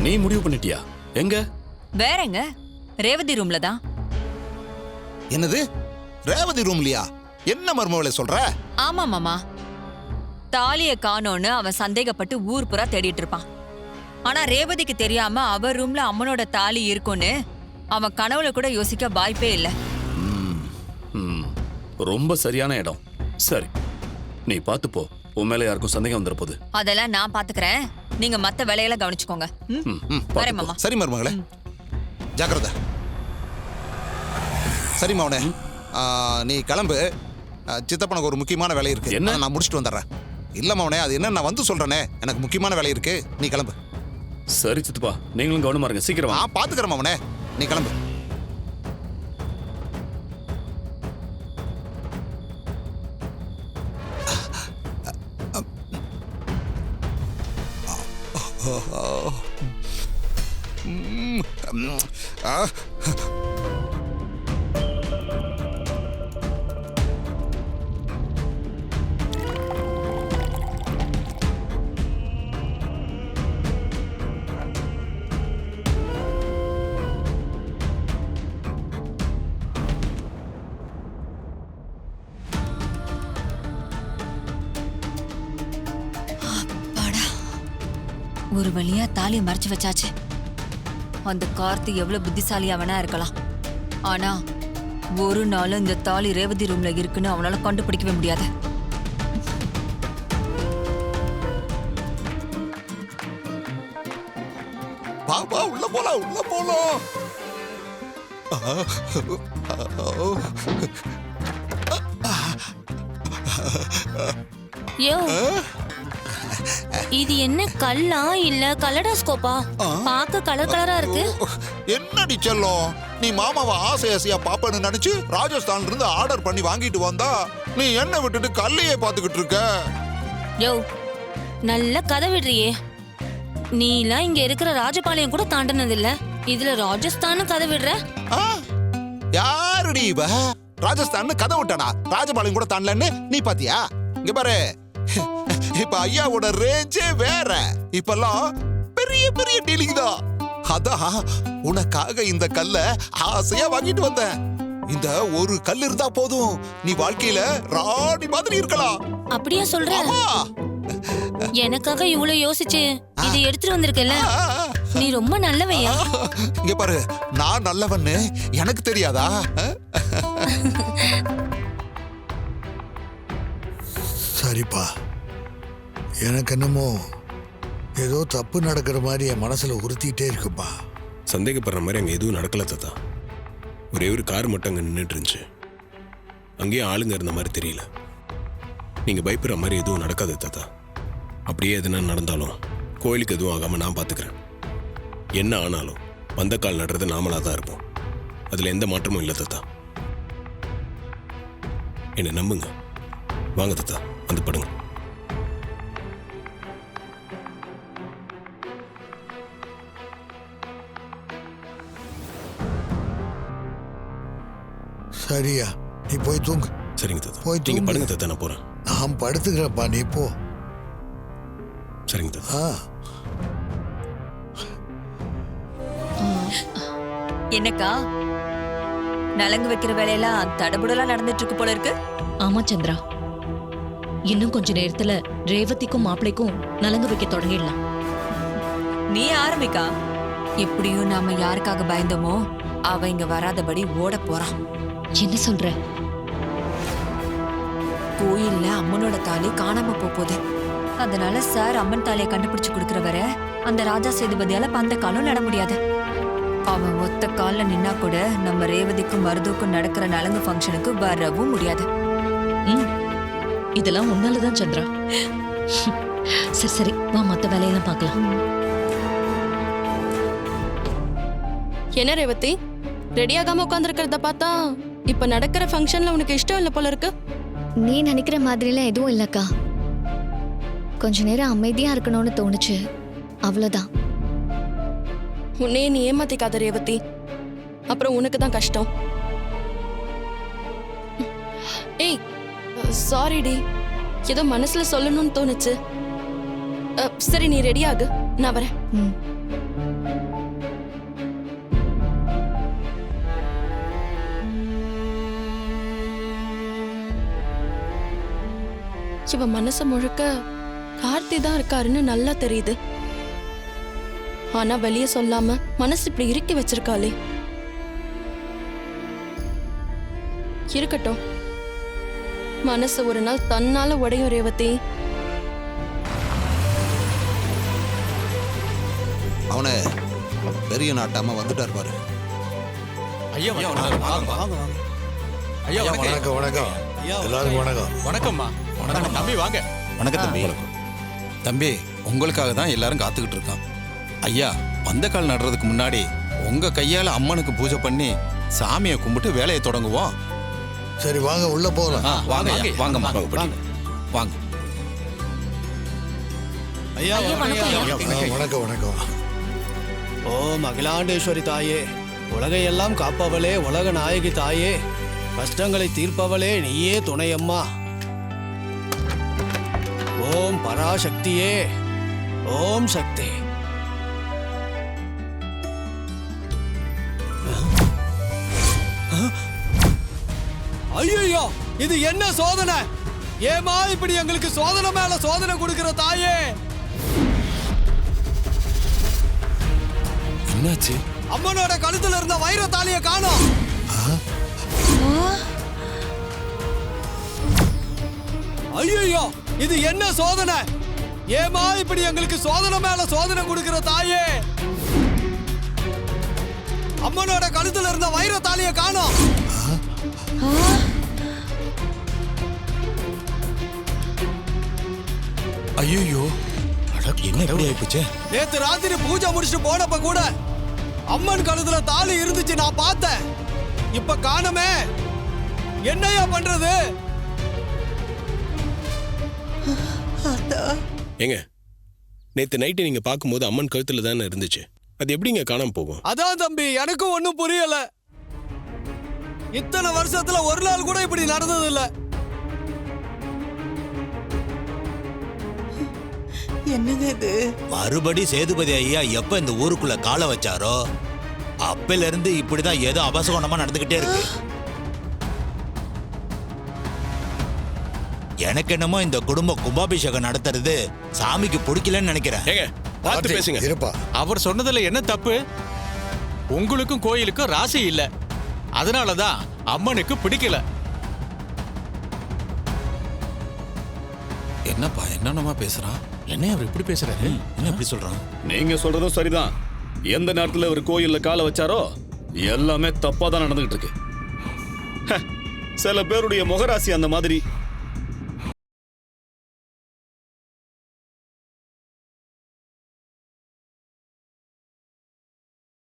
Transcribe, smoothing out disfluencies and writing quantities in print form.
நீ முடிவு பண்ணிட்டியா? எங்க? வேறங்க, ரேவதி ரூம்ல தான். என்னது, ரேவதி ரூம்லயா? என்ன மர்மவளை சொல்ற? ஆமா மாமா, தாலிய காணோன்னு அவன் சந்தேகப்பட்டு ஊர் புறா தேடிட்டு இருப்பான். ஆனா ரேவதிக்கு தெரியாம அவ ரூம்ல அம்மனோட தாலி இருக்குன்னு அவன் கனவுல கூட யோசிக்க வாய்ப்பே இல்ல. ரொம்ப சரியான இடம். சரி, நீ பாத்து போ. உன் மேல யாருக்கும் சந்தேகம் வந்துற போது. அதெல்லாம் நான் பாத்துக்கிறேன். நீங்க மத்த வேலையில கவனிச்சுக்கோங்க. வரேன் மாமா. சரி மருமகளே, ஜாக்கிரதை. சரி மவனே, நீ கிளம்பு. சித்தப்பனுக்கு ஒரு முக்கியமான வேலை இருக்கு. என்ன? நான் முடிச்சுட்டு வந்துடுறேன். இல்ல மவனே, அது என்ன நான் வந்து சொல்றேனே, எனக்கு முக்கியமான வேலை இருக்கு. நீ கிளம்பு. சரி சித்தப்பா, நீங்களும் கவனமா இருங்க. சீக்கிரம் நான் பாத்துக்கிறேன் மவனே, நீ கிளம்பு. ஒரு வழியா தாலியை மறைச்சு வச்சாச்சு. அந்த கார்த்தி எவ்வளவு புத்திசாலியா வேணா இருக்கலாம், ஆனா ஒரு நாள் இந்த தாலி ரேவதி ரூம்ல இருக்குன்னு அவனால கண்டுபிடிக்கவே முடியாது. பாபா, உள்ள போலாம், உள்ள போலாம். யோ, இது என்ன கல்லா இல்ல கலடாஸ்கோப்பா? பாக்க கலர் கலரா இருக்கு. என்னடி செல்லம், நீ மாமாவை ஆசை ஆசையா பாப்பன்னு நினைச்சு ராஜஸ்தான்ல இருந்து ஆர்டர் பண்ணி வாங்கிட்டு வந்தா நீ என்ன விட்டுட்டு கல்லையே பாத்துக்கிட்டு இருக்க. யோ, நல்ல கதை விடுறியே. நீ எல்லாம் இங்க இருக்கிற ராஜபாளையம் கூட தாண்டினது இல்ல, இதுல ராஜஸ்தான் கதை விடுற? யாருடி இவ? ராஜஸ்தான் கதை விட்டானா? ராஜபாளையம் கூட தாண்டலன்னு நீ பாத்தியா? இங்க பாரு, இப்ப ஐயாவோட ரேஞ்சே வேற. இப்பெல்லாம் பெரிய பெரிய டீலிங் தான். அதான் உனக்காக இந்த கல்ல ஆசையா வாங்கிட்டு வந்தேன். இந்த ஒரு கல் இருந்தா போதும், நீ வாழ்க்கையில ராணி மாதிரி இருக்கலாம். அப்படியா சொல்ற? எனக்காக இவ்வளவு யோசிச்சு இதை எடுத்துட்டு வந்திருக்கல, நீ ரொம்ப நல்லவையா. இங்க பாரு, நான் நல்லவன்னு எனக்கு தெரியாதா? சரிப்பா, எனக்கு என்னமோ ஏதோ தப்பு நடக்கிற மாதிரி என் மனசுல உறுத்திட்டே இருக்குப்பா. சந்தேகப்படுற மாதிரி அங்கே எதுவும் நடக்கல தாத்தா. ஒரே ஒரு கார் மட்டும் அங்கே நின்றுட்டு இருந்துச்சு. அங்கேயும் ஆளுங்க இருந்த மாதிரி தெரியல. நீங்கள் பயப்படுற மாதிரி எதுவும் நடக்காது தாத்தா. அப்படியே எதுனா நடந்தாலும் கோயிலுக்கு எதுவும் ஆகாமல் நான் பார்த்துக்கிறேன். என்ன ஆனாலும் பந்தக்கால் நடுறது நாமளாக தான் இருப்போம். அதில் எந்த மாற்றமும் இல்லை தாத்தா. என்னை நம்புங்க. வாங்க தாத்தா, வந்து படுங்க. சரியா, நீ போய் தூங்கு. சரிங்க தாத்தா, போய் நீங்க தூங்கு. படுங்க தாத்தா, நான் போறேன். நான் படுத்துக்கிறேன்ப்பா, நீ போ. சரிங்க தாத்தா. என்னக்கா, நலங்கு வைக்கிற வேலையெல்லாம் தடபுடலா நடந்துட்டு இருக்கு போல இருக்கு. ஆமா சந்திரா, இன்னும் கொஞ்ச நேரத்துல ரேவதிக்கும் மாப்பிளைக்கும் நலங்கு வைக்க தொடங்கிடலாம். நீ ஆரம்பிக்கா. எப்படியும் நாம யாருக்காக பயந்தோமோ அவ இங்க வராதபடி ஓட போறான். என்ன சொல்ற? கோயில்ல அம்மனோட தாலி காணாம போகுது. அதனால சார் அம்மன் தாலியை கண்டுபிடிச்சு கொடுக்கற வர அந்த ராஜா சேதுபதியால பந்த காலம் நட முடியாது. அவன் ஒத்த கால்ல நின்னா கூட நம்ம ரேவதிக்கும் மருதுக்கும் நடக்கிற நலங்கு ஃபங்க்ஷனுக்கு வரவும் முடியாது. இதெல்லாம் உன்னாலதான் சந்திரா. சரி சரி, வா மத்த வேலையெல்லாம் பார்க்கலாம். என்ன ரேவதி, ரெடியாகாம உட்காந்துருக்கிறத பார்த்தா இப்ப நடக்கிற ஃபங்க்ஷன்ல உனக்கு இஷ்டம் இல்ல போல இருக்கு. நீ நினைக்கிற மாதிரிலாம் எதுவும் இல்லக்கா. கொஞ்ச நேரம் அமைதியா இருக்கணும்னு தோணுச்சு, அவ்வளவுதான். உன்னையே நீ ஏமாத்திக்காத ரேவதி, அப்புறம் உனக்கு தான் கஷ்டம். ஏய், சாரி டி, ஏதோ மனசுல சொல்லணும்னு தோணுச்சு. சரி, நீ ரெடி ஆகு, நான் வரேன். இவ மனசு முழுக்க கார்த்தி தான் இருக்காருன்னு நல்லா தெரியுது. ஆனா வெளியே சொல்லாம மனசு இப்படி இறுக்கி வச்சிருக்காளே. இருக்கட்டும், மனசு ஒரு நாள் தன்னால உடையும் ரேவதி. அவனே பெரிய நாட்டாம வந்துட்டார் பாரு. ஐயா வாங்க. ஐயா வணக்கம் வணக்கம் எல்லாருக்கும் வணக்கம். வணக்கம்மா. வணக்கம் தம்பி, வாங்க. வணக்கம் தம்பி. தம்பி, உங்களுக்காக தான் எல்லாரும் காத்துக்கிட்டு இருக்கோம். ஐயா, பந்தக்கால் நடுறதுக்கு முன்னாடி உங்க கையால அம்மனுக்கு பூஜை பண்ணி சாமியை கும்பிட்டு வேலையை தொடங்குவோம். சரி வாங்க உள்ள போகலாம். வாங்க ஐயா, வாங்கம்மா, வாங்க வாங்க. ஐயா வணக்கம் வணக்கம். ஓம் அகிலாண்டேஸ்வரி தாயே, உலகையெல்லாம் காப்பவளே, உலக நாயகி தாயே, கஷ்டங்களை தீர்ப்பவளே, நீயே துணையம்மா. ஓம் பராசக்தியே, ஓம் சக்தி. ஐயோ, இது என்ன சோதனை? ஏமா இப்படி எங்களுக்கு சோதனை மேல சோதனை கொடுக்கிற தாயே? என்னாச்சு? அம்மனோட கழுத்துல இருந்த வைர தாலியை காணோம். ஐயோ, இது என்ன சோதனை? ஏமா இப்படி எங்களுக்கு சோதனை மேல சோதனை கொடுக்கிற தாயே? அம்மனோட கழுத்துல இருந்த வைர தாலியை காணோம். ஐயோ, என்ன இப்படி ஆயிப்போச்சு? நேத்து ராத்திரி பூஜை முடிச்சுட்டு போனப்ப கூட அம்மன் கழுத்துல தாலி இருந்துச்சு, நான் பார்த்தேன். இப்ப காணமே, என்னையா பண்றது? ஏங்க, நேத்து நைட்டு நீங்க பார்க்கும்போது அம்மன் கழுத்துல தானே இருந்துச்சு. அது எப்படிங்க காணாம போகும்? அதான் தம்பி, எனக்கும் ஒண்ணும் புரியல. இத்தனை வருஷத்துல ஒரு நாள் கூட இப்படி நடந்தது இல்ல. என்னங்க இது? மறுபடி சேதுபதி ஐயா எப்ப இந்த ஊருக்குள்ள காலை வச்சாரோ அப்பல இருந்து இப்படிதான் ஏதோ அபசகுணமா நடந்துகிட்டே இருக்கு. எனக்கு என்னமோ இந்த குடும்ப கும்பாபிஷேகம் நடத்துறது சாமிக்கு பிடிக்கலன்னு நினைக்கிறேன். ஏங்க, பார்த்து பேசுங்க. இருப்பா. அவர் சொன்னதுல என்ன தப்பு? உங்களுக்கும் கோயிலுக்கும் ராசி இல்ல, அதனாலதான் அம்மனுக்கு பிடிக்கல. என்னப்பா என்னென்னமா பேசுறான்? என்ன அவர் இப்படி பேசுறாரு? என்ன இப்படி சொல்றான்? நீங்க சொல்றதும் சரிதான். எந்த நேரத்துல ஒரு கோயில்ல காலை வச்சாரோ எல்லாமே தப்பா தான் நடந்துகிட்டு இருக்கு. சில பேருடைய முகராசி அந்த மாதிரி.